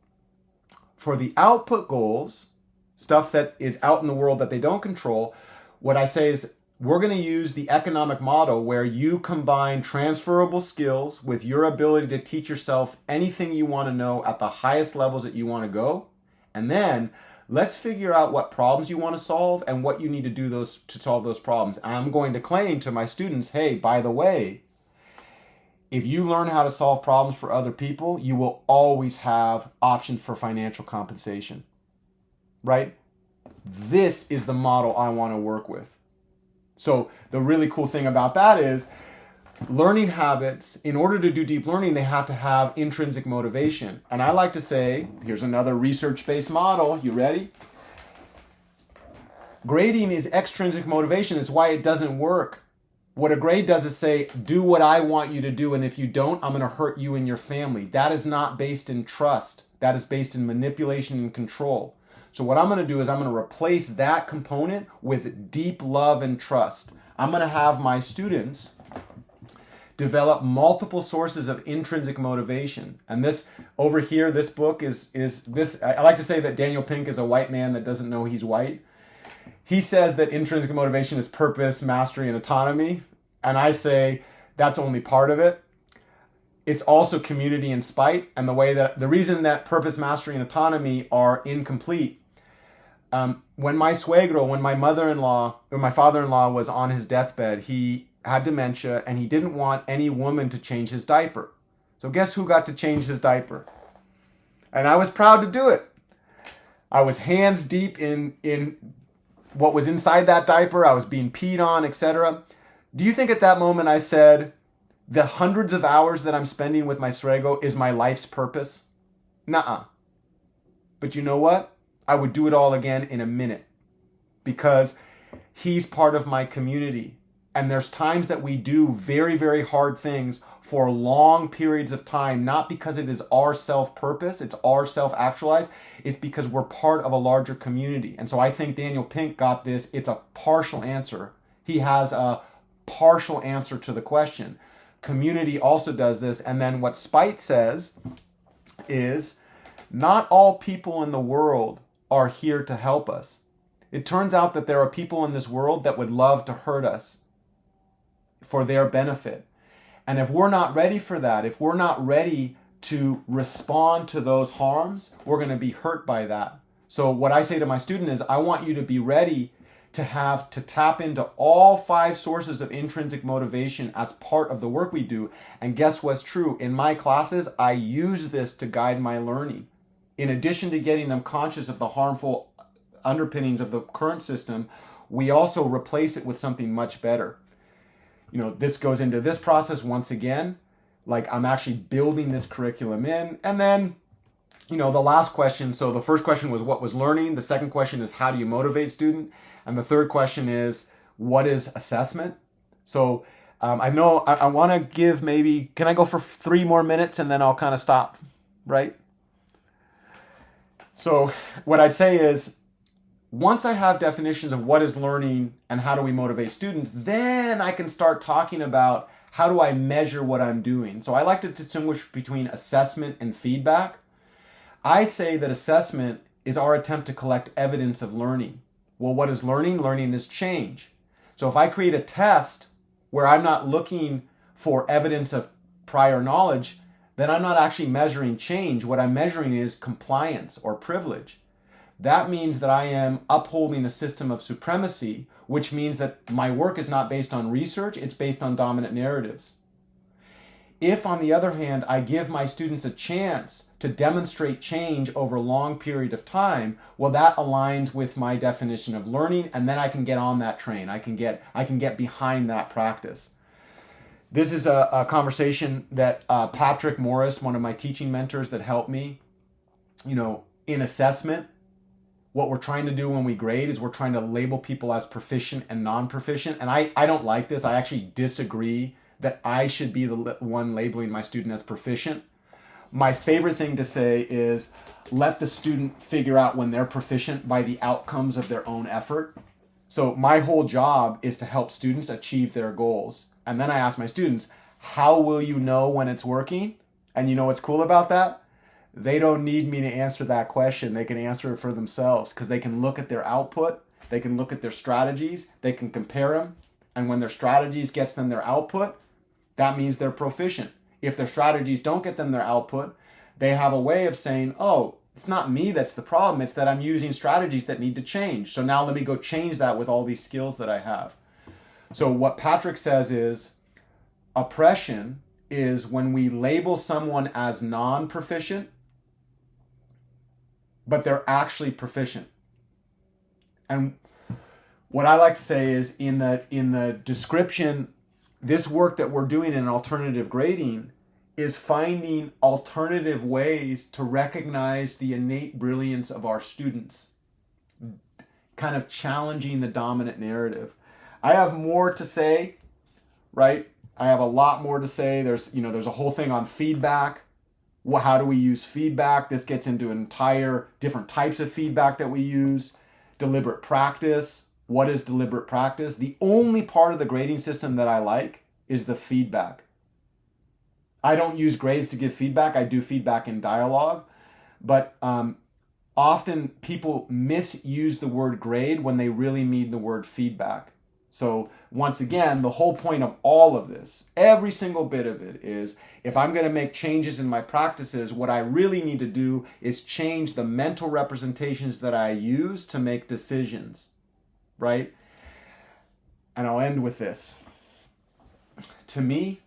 Speaker 2: For the output goals, stuff that is out in the world that they don't control, what I say is we're going to use the economic model where you combine transferable skills with your ability to teach yourself anything you want to know at the highest levels that you want to go. And then let's figure out what problems you want to solve and what you need to do to solve those problems. I'm going to claim to my students, hey, by the way, if you learn how to solve problems for other people, you will always have options for financial compensation, right? This is the model I want to work with. So the really cool thing about that is learning habits, in order to do deep learning, they have to have intrinsic motivation. And I like to say, here's another research-based model. You ready? Grading is extrinsic motivation. It's why it doesn't work. What a grade does is say, do what I want you to do, and if you don't, I'm going to hurt you and your family. That is not based in trust. That is based in manipulation and control. So what I'm going to do is I'm going to replace that component with deep love and trust. I'm going to have my students develop multiple sources of intrinsic motivation. And this over here, this book is this. I like to say that Daniel Pink is a white man that doesn't know he's white. He says that intrinsic motivation is purpose, mastery, and autonomy. And I say that's only part of it. It's also community and spite. And the reason that purpose, mastery, and autonomy are incomplete. When my mother-in-law or my father-in-law was on his deathbed, he had dementia and he didn't want any woman to change his diaper. So guess who got to change his diaper? And I was proud to do it. I was hands deep in what was inside that diaper. I was being peed on, etc. Do you think at that moment I said, the hundreds of hours that I'm spending with my Srego is my life's purpose? Nuh-uh. But you know what? I would do it all again in a minute because he's part of my community. And there's times that we do very, very hard things for long periods of time, not because it is our self-purpose, it's our self-actualized, it's because we're part of a larger community. And so I think Daniel Pink got this. It's a partial answer. He has a partial answer to the question. Community also does this. And then what Spite says is, not all people in the world are here to help us. It turns out that there are people in this world that would love to hurt us for their benefit. And if we're not ready for that, if we're not ready to respond to those harms, we're going to be hurt by that. So what I say to my student is, I want you to be ready to tap into all 5 sources of intrinsic motivation as part of the work we do. And guess what's true? In my classes, I use this to guide my learning. In addition to getting them conscious of the harmful underpinnings of the current system, we also replace it with something much better. This goes into this process once again, like I'm actually building this curriculum in. And then, the last question. So the first question was, what was learning? The second question is, how do you motivate student? And the third question is, what is assessment? So I know I want to give can I go for 3 more minutes and then I'll kind of stop, right? So what I'd say is, once I have definitions of what is learning and how do we motivate students, then I can start talking about how do I measure what I'm doing. So I like to distinguish between assessment and feedback. I say that assessment is our attempt to collect evidence of learning. Well, what is learning? Learning is change. So if I create a test where I'm not looking for evidence of prior knowledge, then I'm not actually measuring change. What I'm measuring is compliance or privilege. That means that I am upholding a system of supremacy, which means that my work is not based on research, it's based on dominant narratives. If, on the other hand, I give my students a chance to demonstrate change over a long period of time, well, that aligns with my definition of learning, and then I can get on that train. I can get behind that practice. This is a conversation that Patrick Morris, one of my teaching mentors that helped me, in assessment. What we're trying to do when we grade is we're trying to label people as proficient and non-proficient. And I don't like this. I actually disagree that I should be the one labeling my student as proficient. My favorite thing to say is let the student figure out when they're proficient by the outcomes of their own effort. So my whole job is to help students achieve their goals. And then I ask my students, how will you know when it's working? And you know what's cool about that? They don't need me to answer that question. They can answer it for themselves because they can look at their output. They can look at their strategies. They can compare them. And when their strategies gets them their output, that means they're proficient. If their strategies don't get them their output, they have a way of saying, oh, it's not me that's the problem. It's that I'm using strategies that need to change. So now let me go change that with all these skills that I have. So what Patrick says is oppression is when we label someone as non-proficient, but they're actually proficient. And what I like to say is in the description, this work that we're doing in alternative grading is finding alternative ways to recognize the innate brilliance of our students, kind of challenging the dominant narrative. I have more to say, right? I have a lot more to say. There's a whole thing on feedback. How do we use feedback? This gets into entire different types of feedback that we use. Deliberate practice. What is deliberate practice? The only part of the grading system that I like is the feedback. I don't use grades to give feedback. I do feedback in dialogue. But often people misuse the word grade when they really mean the word feedback. So once again, the whole point of all of this, every single bit of it is, if I'm going to make changes in my practices, what I really need to do is change the mental representations that I use to make decisions, right? And I'll end with this. To me,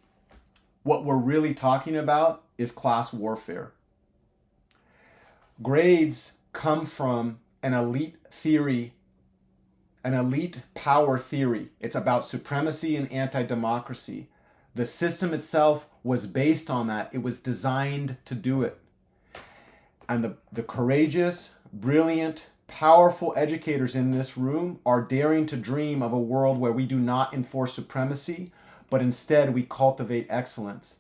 Speaker 2: what we're really talking about is class warfare. Grades come from an elite theory, an elite power theory. It's about supremacy and anti-democracy. The system itself was based on that. It was designed to do it. And the courageous, brilliant, powerful educators in this room are daring to dream of a world where we do not enforce supremacy, but instead we cultivate excellence.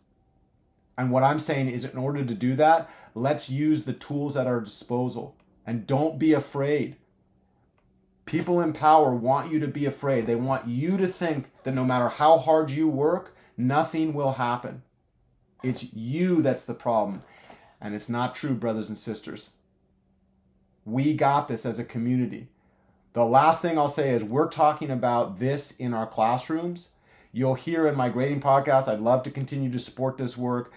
Speaker 2: And what I'm saying is, in order to do that, let's use the tools at our disposal. And don't be afraid. People in power want you to be afraid. They want you to think that no matter how hard you work, nothing will happen. It's you that's the problem. And it's not true, brothers and sisters. We got this as a community. The last thing I'll say is we're talking about this in our classrooms. You'll hear in my grading podcast, I'd love to continue to support this work.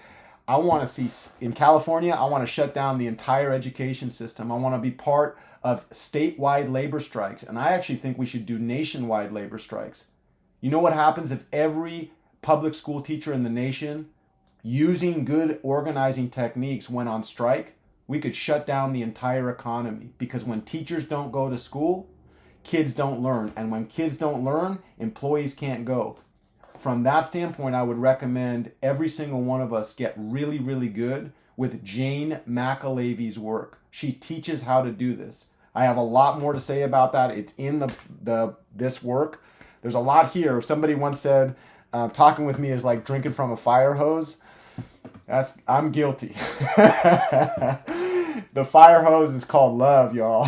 Speaker 2: I want to see, in California, I want to shut down the entire education system. I want to be part of statewide labor strikes. And I actually think we should do nationwide labor strikes. You know what happens if every public school teacher in the nation, using good organizing techniques, went on strike? We could shut down the entire economy, because when teachers don't go to school, kids don't learn. And when kids don't learn, employees can't go. From that standpoint, I would recommend every single one of us get really, really good with Jane McAlevy's work. She teaches how to do this. I have a lot more to say about that. It's in this work. There's a lot here. Somebody once said, talking with me is like drinking from a fire hose. I'm guilty. The fire hose is called love, y'all.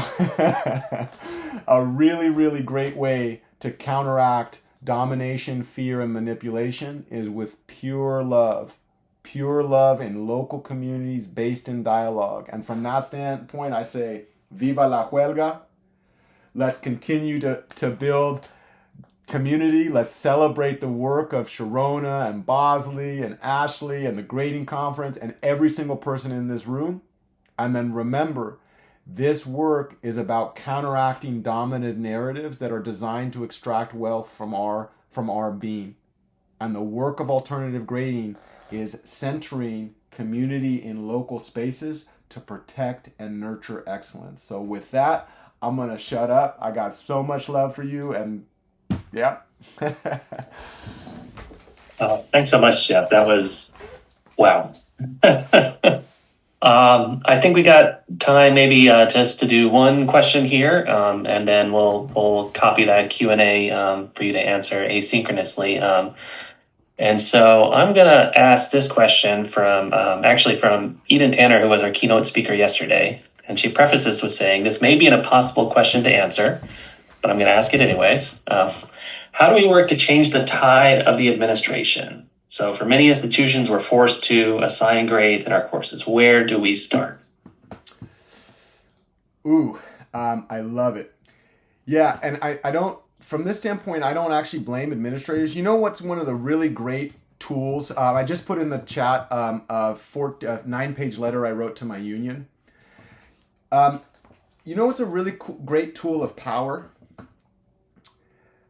Speaker 2: A really, really great way to counteract domination, fear, and manipulation is with pure love. Pure love in local communities based in dialogue. And from that standpoint, I say, viva la huelga. Let's continue to build community. Let's celebrate the work of Sharona and Bosley and Ashley and the grading conference and every single person in this room. And then remember, this work is about counteracting dominant narratives that are designed to extract wealth from our being. And the work of alternative grading is centering community in local spaces to protect and nurture excellence. So with that, I'm going to shut up. I got so much love for you, and yeah.
Speaker 3: Thanks so much, Jeff. That was, wow. I think we got time maybe just to do one question here, and then we'll copy that Q&A for you to answer asynchronously. And so I'm going to ask this question from Eden Tanner, who was our keynote speaker yesterday. And she prefaced this with saying, this may be an impossible question to answer, but I'm going to ask it anyways. How do we work to change the tide of the administration? So for many institutions, we're forced to assign grades in our courses. Where do we start?
Speaker 2: I love it. Yeah, and I don't, from this standpoint, I don't actually blame administrators. You know what's one of the really great tools? I just put in the chat a 9-page letter I wrote to my union. You know what's a really great tool of power?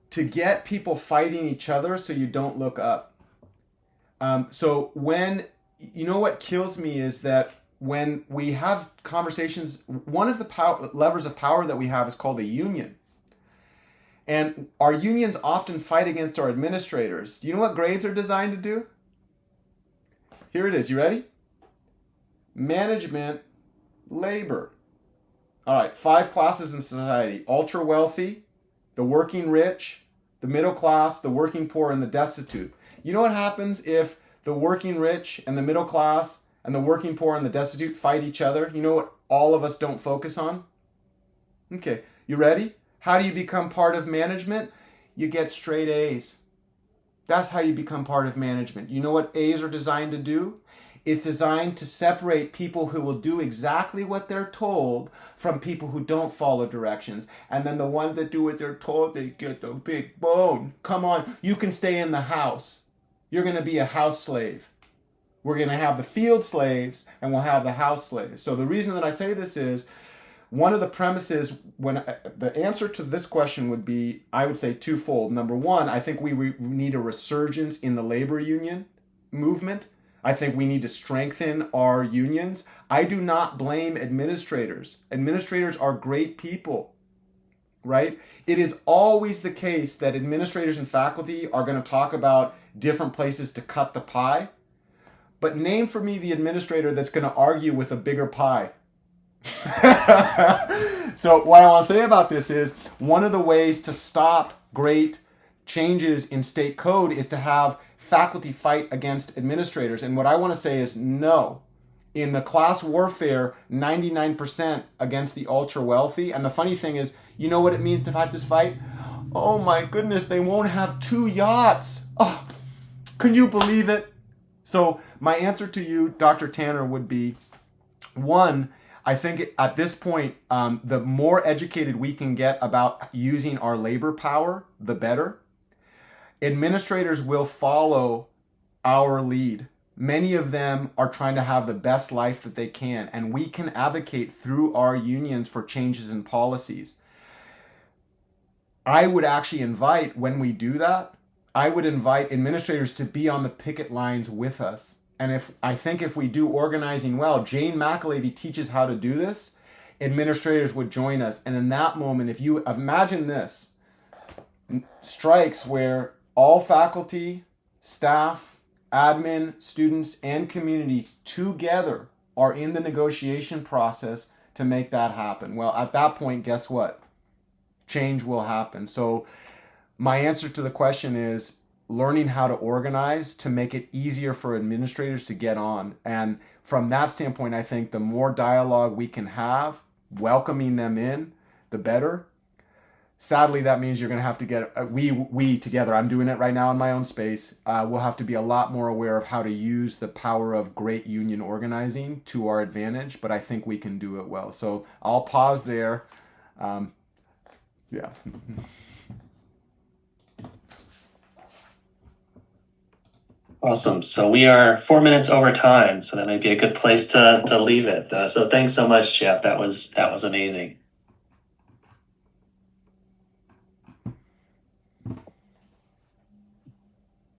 Speaker 2: To get people fighting each other so you don't look up. So when, you know what kills me is that when we have conversations, one of the levers of power that we have is called a union. And our unions often fight against our administrators. Do you know what grades are designed to do? Here it is. You ready? Management, labor. All right, 5 classes in society. Ultra wealthy, the working rich, the middle class, the working poor, and the destitute. You know what happens if the working rich and the middle class and the working poor and the destitute fight each other? You know what all of us don't focus on? Okay, you ready? How do you become part of management? You get straight A's. That's how you become part of management. You know what A's are designed to do? It's designed to separate people who will do exactly what they're told from people who don't follow directions. And then the ones that do what they're told, they get the big bone. Come on, you can stay in the house. You're going to be a house slave. We're going to have the field slaves and we'll have the house slaves. So the reason that I say this is, one of the premises, when the answer to this question would be, I would say twofold. Number one, I think we need a resurgence in the labor union movement. I think we need to strengthen our unions. I do not blame administrators. Administrators are great people, right? It is always the case that administrators and faculty are going to talk about different places to cut the pie. But name for me the administrator that's going to argue with a bigger pie. So what I want to say about this is one of the ways to stop great changes in state code is to have faculty fight against administrators. And what I want to say is no. In the class warfare, 99% against the ultra wealthy. And the funny thing is, you know what it means to fight this fight? Oh my goodness, they won't have 2 yachts. Oh, can you believe it? So my answer to you, Dr. Tanner, would be, one, I think at this point, the more educated we can get about using our labor power, the better. Administrators will follow our lead. Many of them are trying to have the best life that they can, and we can advocate through our unions for changes in policies. I would actually invite, when we do that, I would invite administrators to be on the picket lines with us. And I think if we do organizing well, Jane McAlevey teaches how to do this, administrators would join us. And in that moment, if you imagine this, strikes where all faculty, staff, admin, students, and community together are in the negotiation process to make that happen. Well, at that point, guess what? Change will happen. So my answer to the question is learning how to organize to make it easier for administrators to get on. And from that standpoint, I think the more dialogue we can have, welcoming them in, the better. Sadly, that means you're going to have to get, we together, I'm doing it right now in my own space, we'll have to be a lot more aware of how to use the power of great union organizing to our advantage, but I think we can do it well. So I'll pause there. Yeah.
Speaker 3: Awesome. So we are 4 minutes over time, so that might be a good place to leave it. So thanks so much, Jeff. That was amazing.